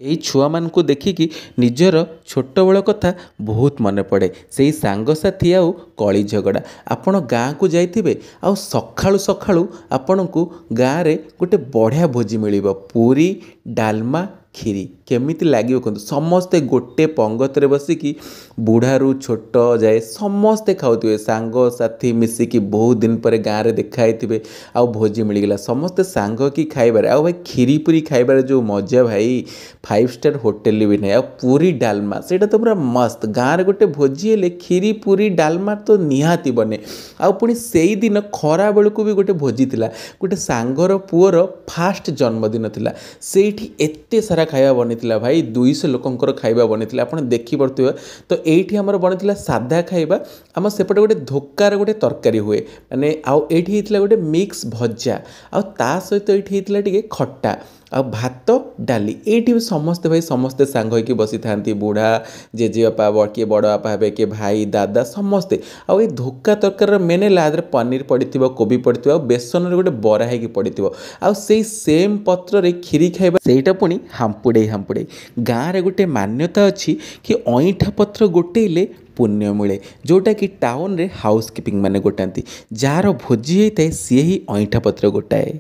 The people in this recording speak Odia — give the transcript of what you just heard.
ଏଇ ଛୁଆମାନଙ୍କୁ ଦେଖିକି ନିଜର ଛୋଟବେଳ କଥା ବହୁତ ମନେ ପଡ଼େ। ସେଇ ସାଙ୍ଗସାଥି ଆଉ କଳି ଝଗଡ଼ା। ଆପଣ ଗାଁକୁ ଯାଇଥିବେ ଆଉ ସକାଳୁ ସକାଳୁ ଆପଣଙ୍କୁ ଗାଁରେ ଗୋଟେ ବଢ଼ିଆ ଭୋଜି ମିଳିବ। ପୁରୀ, ଡାଲମା, କ୍ଷୀରି। କେମିତି ଲାଗିବ କୁହନ୍ତୁ। ସମସ୍ତେ ଗୋଟେ ପଙ୍ଗତରେ ବସିକି ବୁଢ଼ାରୁ ଛୋଟ ଯାଏ ସମସ୍ତେ ଖାଉଥିବେ। ସାଙ୍ଗସାଥି ମିଶିକି ବହୁତ ଦିନ ପରେ ଗାଁରେ ଦେଖା ହେଇଥିବେ ଆଉ ଭୋଜି ମିଳିଗଲା। ସମସ୍ତେ ସାଙ୍ଗ କି ଖାଇବାରେ ଆଉ ଭାଇ କ୍ଷୀରି ପୁରୀ ଖାଇବାରେ ଯେଉଁ ମଜା ଭାଇ, 5 ଷ୍ଟାର ହୋଟେଲରେ ବି ନାହିଁ। ଆଉ ପୁରୀ ଡାଲମା ସେଇଟା ତ ପୁରା ମସ୍ତ। ଗାଁରେ ଗୋଟେ ଭୋଜି ହେଲେ କ୍ଷୀରି ପୁରୀ ଡାଲମା ତ ନିହାତି ବନେ। ଆଉ ପୁଣି ସେଇଦିନ ଖରାବେଳକୁ ବି ଗୋଟେ ଭୋଜି ଥିଲା। ଗୋଟେ ସାଙ୍ଗର ପୁଅର ଫାଷ୍ଟ ଜନ୍ମଦିନ ଥିଲା। ସେଇଠି ଏତେ ସାରା ଖାଇବା ବନିଥିଲା ଭାଇ, 200 ଲୋକଙ୍କର ଖାଇବା ବନିଥିଲା। ଆପଣ ଦେଖିପାରୁଥିବେ। ତ ଏଇଠି ଆମର ବନିଥିଲା ସାଧା ଖାଇବା। ଆମ ସେପଟେ ଗୋଟେ ଧୋକାର ଗୋଟେ ତରକାରୀ ହୁଏ, ମାନେ ଆଉ ଏଇଠି ହେଇଥିଲା ଗୋଟେ ମିକ୍ସ ଭଜା, ଆଉ ତା ସହିତ ଏଇଠି ହେଇଥିଲା ଟିକେ ଖଟା ଆଉ ଭାତ ଡାଲି। ଏଇଠି ବି ସମସ୍ତେ ଭାଇ ସମସ୍ତେ ସାଙ୍ଗ ହେଇକି ବସିଥାନ୍ତି। ବୁଢ଼ା, ଜେଜେବାପା, କିଏ ବଡ଼ ବାପା ହେବେ, କିଏ ଭାଇ, ଦାଦା ସମସ୍ତେ। ଆଉ ଏଇ ଧୋକା ତରକାରୀର ମେନ୍ ହେଲା ଆ ଦେହରେ ପନିର ପଡ଼ିଥିବ, କୋବି ପଡ଼ିଥିବ ଆଉ ବେସନରେ ଗୋଟେ ବରା ହେଇକି ପଡ଼ିଥିବ। ଆଉ ସେଇ ସେମ୍ ପତ୍ରରେ କ୍ଷୀରି ଖାଇବା, ସେଇଟା ପୁଣି ହାମ୍ପୁଡ଼େଇ ହାମ୍ପୁଡ଼େଇ। ଗାଁରେ ଗୋଟେ ମାନ୍ୟତା ଅଛି କି ଅଇଁଠା ପତ୍ର ଗୋଟେଇଲେ ପୁଣ୍ୟ ମିଳେ, ଯେଉଁଟାକି ଟାଉନରେ ହାଉସ୍ କିପିଂ ମାନେ ଗୋଟାନ୍ତି। ଯାହାର ଭୋଜି ହେଇଥାଏ ସିଏ ହିଁ ଅଇଁଠା ପତ୍ର ଗୋଟାଏ।